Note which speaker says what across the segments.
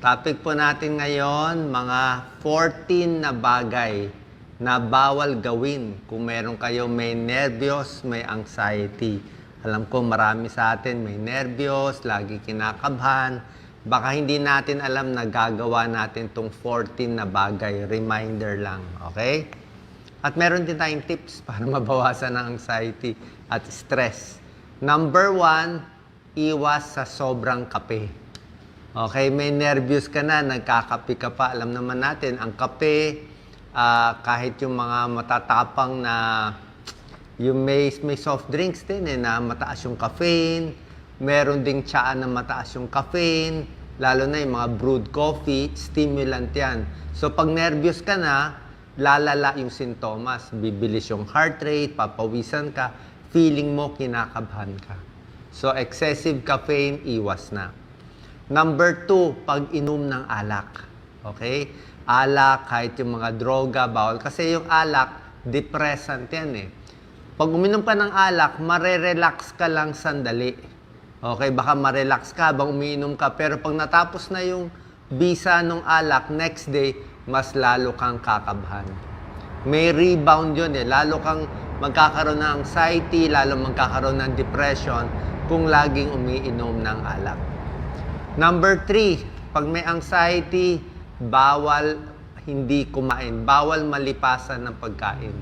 Speaker 1: Topic po natin ngayon, mga 14 na bagay na bawal gawin kung meron kayo may nervyos, may anxiety. Alam ko marami sa atin may nervyos, lagi kinakabahan. Baka hindi natin alam na gagawa natin tong 14 na bagay. Reminder lang, okay? At meron din tayong tips para mabawasan ang anxiety at stress. Number 1, iwas sa sobrang kape. Okay, may nervyos ka na, nagkakape ka pa. Alam naman natin, ang kape, kahit yung mga matatapang na, yung may soft drinks din na mataas yung caffeine. Meron ding tsaa na mataas yung caffeine. Lalo na yung mga brewed coffee, stimulant yan. So pag nervyos ka na, lalala yung sintomas. Bibilis yung heart rate, papawisan ka, feeling mo kinakabahan ka. So excessive caffeine, iwas na. Number 2, pag-inom ng alak. Okay? Alak, kahit yung mga droga, bawal. Kasi yung alak, depressant yan eh. Pag uminom ka ng alak, marerelax ka lang sandali. Okay? Baka marelax ka habang umiinom ka. Pero pag natapos na yung bisa ng alak, next day, mas lalo kang kakabahan. May rebound yun eh. Lalo kang magkakaroon ng anxiety, lalo magkakaroon ng depression kung laging umiinom ng alak. Number 3, pag may anxiety, bawal hindi kumain. Bawal malipasan ng pagkain.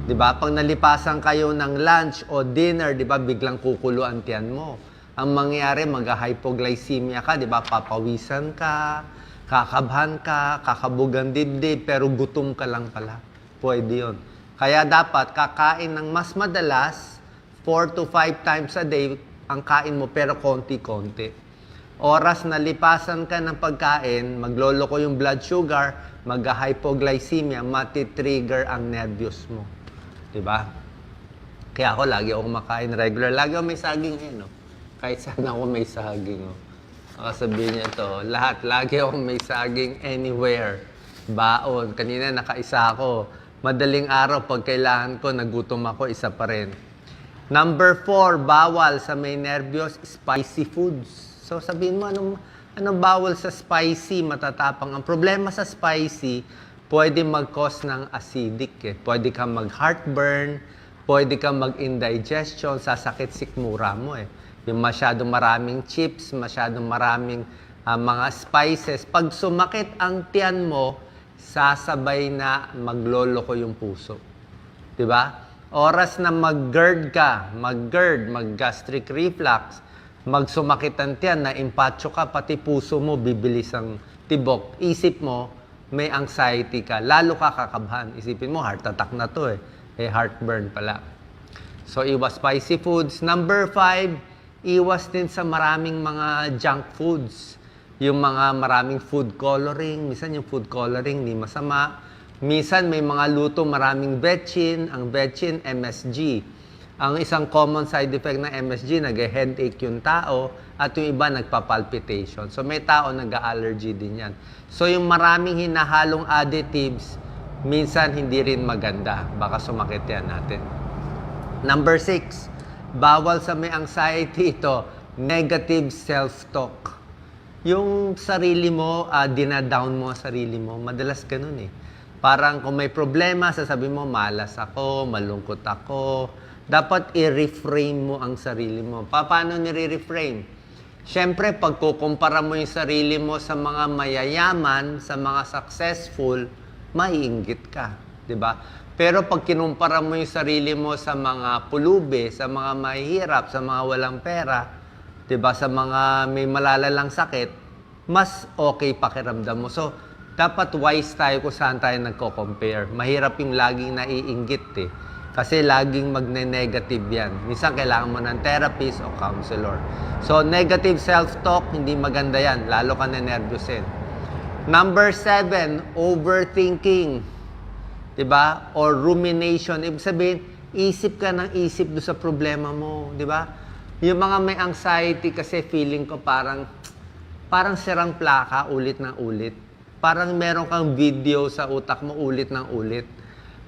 Speaker 1: 'Di ba? Pag nalipasan kayo ng lunch o dinner, 'di ba, biglang kukuluan tiyan mo. Ang mangyayari, mag-hypoglycemia ka, 'di ba? Papawisan ka, kakabahan ka, kakabugan dibdib, pero gutom ka lang pala. Pwede 'yon. Kaya dapat kakain ng mas madalas, 4 to 5 times a day ang kain mo, pero konti-konti. Oras na lipasan ka ng pagkain, magloloko yung blood sugar, mag-hypoglycemia, matitrigger ang nervyos mo. Diba? Kaya ako, lagi ako kumakain regular. Lagi ako may saging no? Kahit saan ako may saging. Sabihin niya ito, lahat, lagi ako may saging anywhere. Baon. Kanina nakaisa ako. Madaling araw, pag kailangan ko, nagutom ako, isa pa rin. Number 4, bawal sa may nervyos, spicy foods. So sabihin mo, anong bawal sa spicy, matatapang? Ang problema sa spicy, pwede mag-cause ng acidic. Pwede kang mag-heartburn, pwede kang mag-indigestion, sasakit sikmura mo Yung masyadong maraming chips, masyadong maraming mga spices. Pag sumakit ang tiyan mo, sasabay na magloloko yung puso. Diba? Oras na mag-GERD ka, mag-gastric reflux, magsumakit ang tiyan, na impatyo ka, pati puso mo, bibilis ang tibok. Isip mo, may anxiety ka, lalo ka kakabahan. Isipin mo, heart attack na to heartburn pala. So, iwas spicy foods. Number 5, iwas din sa maraming mga junk foods. Yung mga maraming food coloring. Minsan yung food coloring, hindi masama. Minsan may mga luto, maraming betchin. Ang betchin, MSG. Ang isang common side effect ng MSG, nag-headache yung tao, at yung iba nagpa-palpitation. So may tao nag-allergy din yan. So yung maraming hinahalong additives, minsan hindi rin maganda. Baka sumakit yan natin. Number 6, bawal sa may anxiety ito, negative self-talk. Yung sarili mo, dinadown mo ang sarili mo, madalas ganun Parang kung may problema, sasabihin mo, malas ako, malungkot ako. Dapat i-reframe mo ang sarili mo. Paano nire-reframe? Siyempre, pag kukumpara mo yung sarili mo sa mga mayayaman, sa mga successful, maiinggit ka. Diba? Pero pag kinumpara mo yung sarili mo sa mga pulubi, sa mga mahihirap, sa mga walang pera, diba? Sa mga may malalalang sakit, mas okay pakiramdam mo. So, dapat wise tayo kung saan tayo nagko-compare. Mahirap yung laging naiinggit Kasi laging magne-negative yan. Minsan kailangan mo ng therapist o counselor. So, negative self-talk, hindi maganda yan. Lalo ka na-nervousin. Number 7, overthinking. Diba? Or rumination. Ibig sabihin, isip ka ng isip doon sa problema mo. Diba? Yung mga may anxiety kasi feeling ko parang sirang plaka, ulit ng ulit. Parang meron kang video sa utak mo, ulit ng ulit.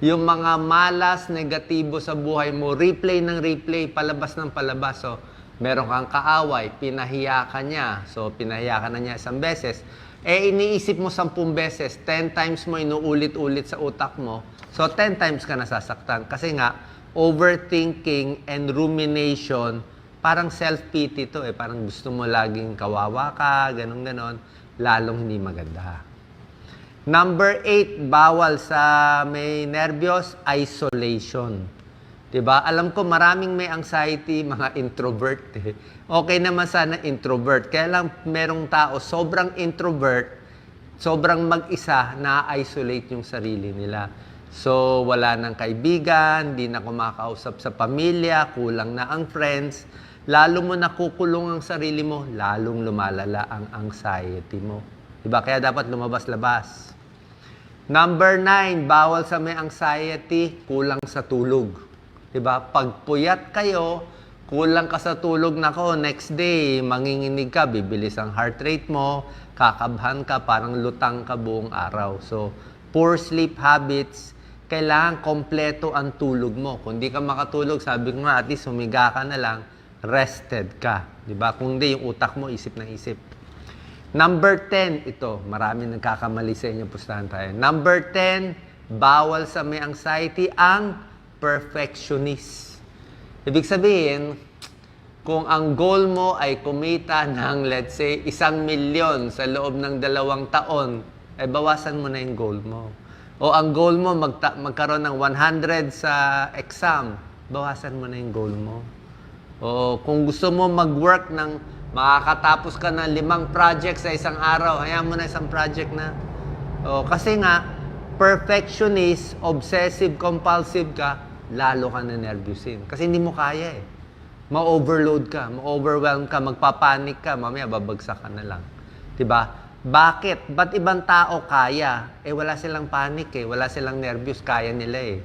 Speaker 1: Yung mga malas, negatibo sa buhay mo, replay ng replay, palabas ng palabas. So, meron kang kaaway, pinahiya ka niya. So, pinahiya ka na niya isang beses. Eh, iniisip mo 10 beses, 10 times mo inuulit-ulit sa utak mo, so 10 times ka nasasaktan. Kasi nga, overthinking and rumination, parang self-pity to eh. Parang gusto mo laging kawawa ka, ganon-ganon, lalong hindi maganda. Number 8, bawal sa may nervyos, isolation. Diba? Alam ko maraming may anxiety, mga introvert eh. Okay naman sana introvert. Kaya lang merong tao, sobrang introvert, sobrang mag-isa, na-isolate yung sarili nila. So, wala nang kaibigan, di na kumakausap sa pamilya, kulang na ang friends. Lalo mo nakukulong ang sarili mo, lalong lumalala ang anxiety mo. Diba? Kaya dapat lumabas-labas. Number 9, bawal sa may anxiety, kulang sa tulog. Diba? Pag puyat kayo, kulang ka sa tulog, nako, next day, manginginig ka, bibilis ang heart rate mo, kakabhan ka, parang lutang ka buong araw. So, poor sleep habits, kailangan kompleto ang tulog mo. Kung di ka makatulog, sabi ko nga, at least humiga ka na lang, rested ka. Diba? Kung di, yung utak mo, isip na isip. Number 10, ito, marami nagkakamali sa inyo, pustahan tayo. Number 10, bawal sa may anxiety ang perfectionist. Ibig sabihin, kung ang goal mo ay kumita ng, let's say, 1,000,000 sa loob ng 2 taon, ay bawasan mo na yung goal mo. O ang goal mo, magkaroon ng 100 sa exam, bawasan mo na yung goal mo. O kung gusto mo mag-work ng makakatapos ka ng 5 projects sa isang araw, hayaan mo na isang project na. O, kasi nga, perfectionist, obsessive-compulsive ka, lalo ka na nervyusin. Kasi hindi mo kaya eh. Ma-overload ka, ma-overwhelm ka, magpapanik ka, mamaya babagsak ka na lang. Diba? Bakit? Ba't ibang tao kaya? Eh wala silang panic eh, wala silang nervyos, kaya nila eh.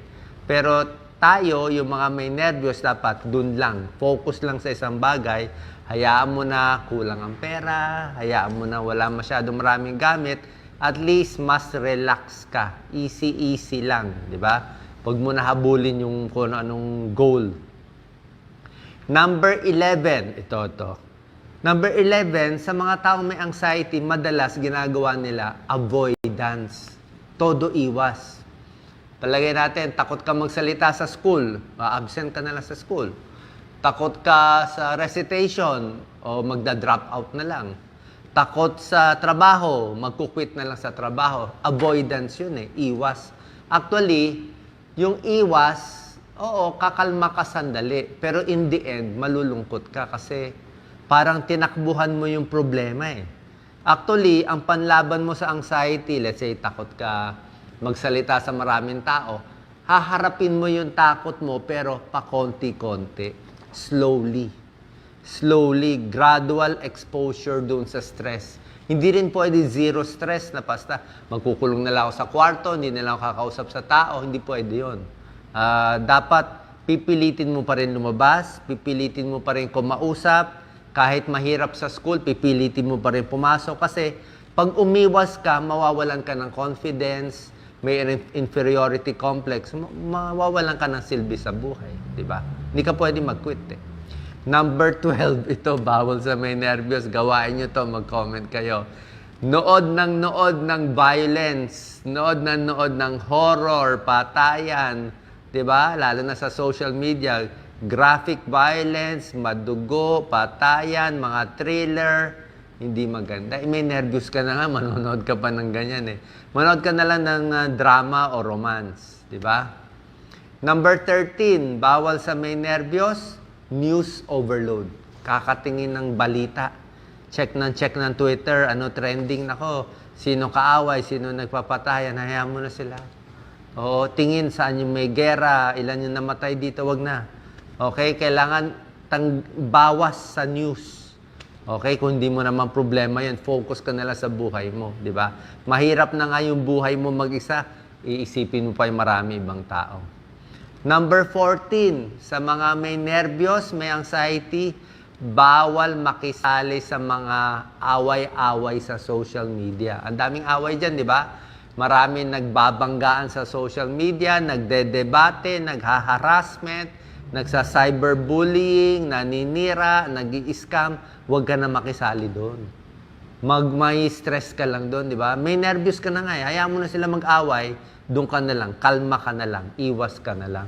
Speaker 1: Pero tayo, yung mga may nervyos, dapat dun lang. Focus lang sa isang bagay. Hayaan mo na kulang ang pera, hayaan mo na wala masyadong maraming gamit, at least mas relax ka. Easy lang, di ba? Huwag mo na habulin yung kung anong goal. Number 11, ito. Number 11, sa mga taong may anxiety, madalas ginagawa nila avoidance. Todo iwas. Palagay natin, takot ka magsalita sa school, absent ka na lang sa school. Takot ka sa recitation, o magda-drop out na lang. Takot sa trabaho, magkukwit na lang sa trabaho. Avoidance yun eh, iwas. Actually, yung iwas, oo, kakalma ka sandali. Pero in the end, malulungkot ka kasi parang tinakbuhan mo yung problema eh. Actually, ang panlaban mo sa anxiety, let's say takot ka magsalita sa maraming tao, haharapin mo yung takot mo pero pakonti-konti. Slowly, gradual exposure doon sa stress. Hindi rin pwede zero stress na basta magkukulong na lang ako sa kwarto, hindi na lang ako kakausap sa tao, hindi pwede yun. Dapat pipilitin mo pa rin lumabas, pipilitin mo pa rin kumausap, kahit mahirap sa school, pipilitin mo pa rin pumasok kasi pag umiwas ka, mawawalan ka ng confidence, may inferiority complex, mawawalan ka ng silbi sa buhay, di ba? Hindi ka pwede mag-quit eh. Number 12, ito, bawal sa may nervyos. Gawain nyo to, mag-comment kayo. Nood ng violence, nood ng horror, patayan, diba? Lalo na sa social media, graphic violence, madugo, patayan, mga thriller, hindi maganda. May nervyos ka na nga, manonood ka pa ng ganyan eh. Manood ka na lang ng drama o romance, diba? Number 13, bawal sa may nervyos, news overload. Kakatingin ng balita. Check ng Twitter, ano trending, nako. Sino kaaway, sino nagpapatayan, hayaan mo na sila. Oo, tingin saan yung may gera, ilan yung namatay dito, wag na. Okay, kailangan bawas sa news. Okay, kung hindi mo naman problema yan, focus ka na lang sa buhay mo, di ba? Mahirap na nga yung buhay mo mag-isa, iisipin mo pa yung marami ibang tao. Number 14, sa mga may nervyos, may anxiety, bawal makisali sa mga away-away sa social media. Ang daming away dyan, di ba? Maraming nagbabanggaan sa social media, nagdedebate, nagha-harassment, nagsa-cyberbullying, naninira, nag-i-scam. Huwag ka na makisali doon. may stress ka lang doon, di ba? May nervous ka na nga eh. Hayaan mo na sila mag-away, doon ka na lang, kalma ka na lang, iwas ka na lang.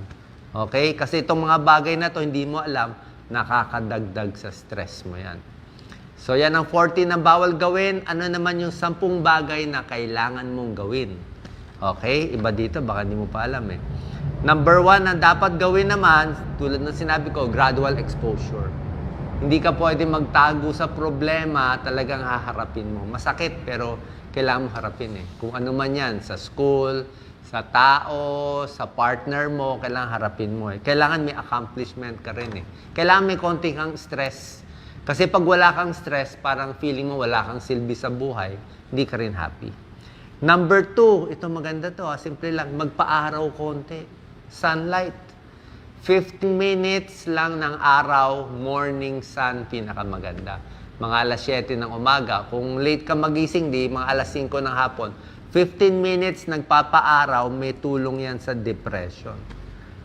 Speaker 1: Okay? Kasi itong mga bagay na to hindi mo alam, nakakadagdag sa stress mo yan. So yan ang 14 na bawal gawin. Ano naman yung 10 bagay na kailangan mong gawin? Okay? Iba dito, baka hindi mo pa alam eh. Number 1 na dapat gawin naman, tulad ng sinabi ko, gradual exposure. Hindi ka pwede magtago sa problema, talagang haharapin mo. Masakit, pero kailangan mo harapin eh. Kung ano man yan, sa school, sa tao, sa partner mo, kailangan harapin mo eh. Kailangan may accomplishment ka rin eh. Kailangan may konti kang stress. Kasi pag wala kang stress, parang feeling mo wala kang silbi sa buhay, hindi ka rin happy. Number 2, ito maganda to, simple lang, magpa-araw konti. Sunlight. 15 minutes lang ng araw, morning sun, pinakamaganda. Mga alas 7 ng umaga. Kung late ka magising, di, mga alas 5 ng hapon. 15 minutes nagpapaaraw, may tulong yan sa depression.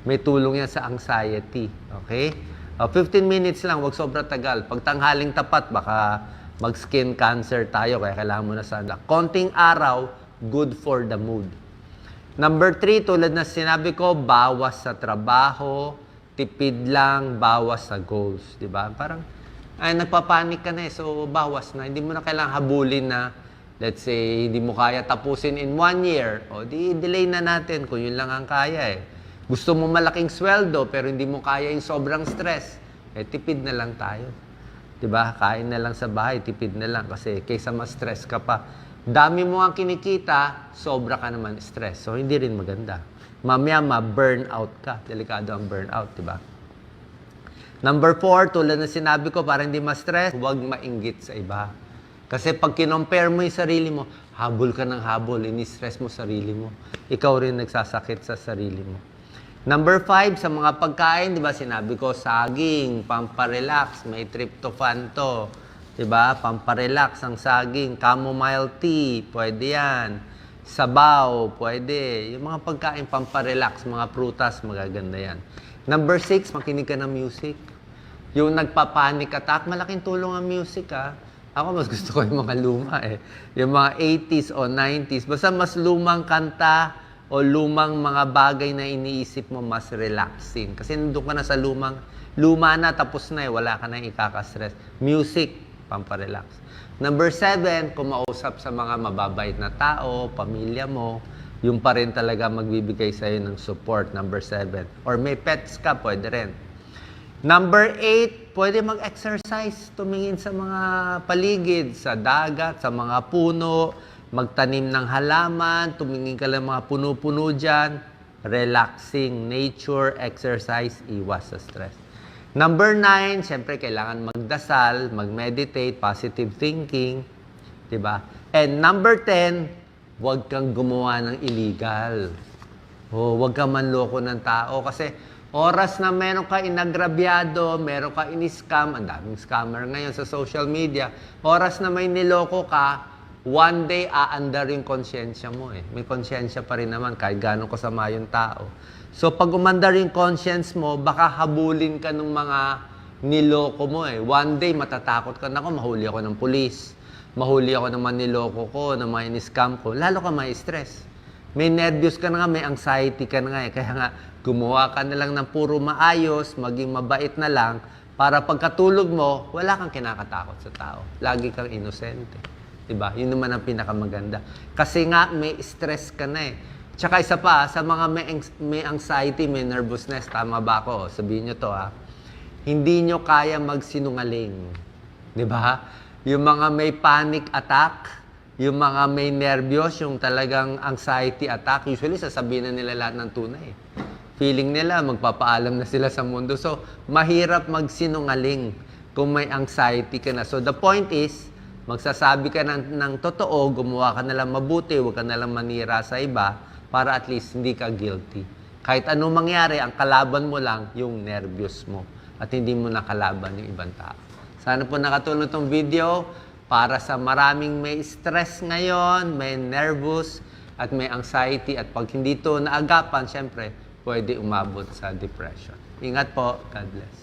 Speaker 1: May tulong yan sa anxiety. Okay? 15 minutes lang, wag sobra tagal. Pag tanghaling tapat, baka mag-skin cancer tayo, kaya kailangan mo na sana. Konting araw, good for the mood. Number 3, tulad na sinabi ko, bawas sa trabaho, tipid lang, bawas sa goals. Diba? Parang, ay, nagpapanik ka na eh, so bawas na. Hindi mo na kailangang habulin na, let's say, hindi mo kaya tapusin in 1 year. O, di-delay na natin kung yun lang ang kaya eh. Gusto mo malaking sweldo, pero hindi mo kaya yung sobrang stress. Eh, tipid na lang tayo. Diba? Kain na lang sa bahay, tipid na lang. Kasi kaysa ma-stress ka pa, dami mo ang kinikita, sobra ka naman stress. So, hindi rin maganda. Mamaya, ma-burnout ka. Delikado ang burnout, diba? Number 4, tulad na sinabi ko, para hindi ma-stress, huwag mainggit sa iba. Kasi pag kinompare mo yung sarili mo, habol ka ng habol, ini-stress mo sarili mo. Ikaw rin nagsasakit sa sarili mo. Number 5, sa mga pagkain, diba, sinabi ko, saging, pamparelax, may tryptophan to. Diba? Pamparelax ang saging, chamomile tea, pwede yan. Sabaw, pwede. Yung mga pagkain pamparelax, mga prutas, magaganda yan. Number 6, makinig ka ng music. Yung nagpa-panic attack, malaking tulong ang music ha. Ako mas gusto ko yung mga luma eh. Yung mga 80s o 90s. Basta mas lumang kanta o lumang mga bagay na iniisip mo, mas relaxing. Kasi nandun ka na sa luma na, tapos na eh, wala ka na ikaka-stress. Music, pamparelax. Number 7, kumausap sa mga mababait na tao, pamilya mo, yung pa rin talaga magbibigay sa'yo ng support. Number 7. Or may pets ka, pwede rin. Number 8, pwede mag-exercise, tumingin sa mga paligid, sa dagat, sa mga puno, magtanim ng halaman, tumingin ka lang mga puno-puno dyan, relaxing, nature, exercise, iwas sa stress. Number 9, siyempre kailangan magdasal, mag-meditate, positive thinking, diba? And number 10, huwag kang gumawa ng illegal. O, huwag kang manloko ng tao kasi oras na meron ka inagrabyado, meron ka in-scam, ang daming scammer ngayon sa social media, oras na may niloko ka, one day aandar yung konsyensya mo eh. May konsyensya pa rin naman kahit gano'ng kasama yung tao. So, pag umandar yung conscience mo, baka habulin ka ng mga niloko mo eh. One day, matatakot ka, naku, mahuli ako ng pulis. Mahuli ako ng mga niloko ko, ng mga in-scam ko. Lalo ka may stress. May nervous ka na nga, may anxiety ka na nga eh. Kaya nga, gumawa ka na lang ng puro maayos, maging mabait na lang, para pagkatulog mo, wala kang kinakatakot sa tao. Lagi kang inosente. Diba? Yun naman ang pinakamaganda. Kasi nga, may stress ka na eh. Tsaka isa pa, sa mga may anxiety, may nervousness, tama ba ako? Sabihin nyo to ha. Hindi nyo kaya magsinungaling. Di ba? Yung mga may panic attack, yung mga may nervyos, yung talagang anxiety attack, usually sasabihin na nila lahat ng tunay. Feeling nila, magpapaalam na sila sa mundo. So, mahirap magsinungaling kung may anxiety ka na. So, the point is, magsasabi ka ng totoo, gumawa ka nalang mabuti, huwag ka nalang manira sa iba, para at least hindi ka guilty. Kahit anong mangyari, ang kalaban mo lang yung nervyos mo at hindi mo nakalaban yung ibang tao. Sana po nakatulong itong video para sa maraming may stress ngayon, may nervous at may anxiety at pag hindi ito naagapan, syempre, pwede umabot sa depression. Ingat po. God bless.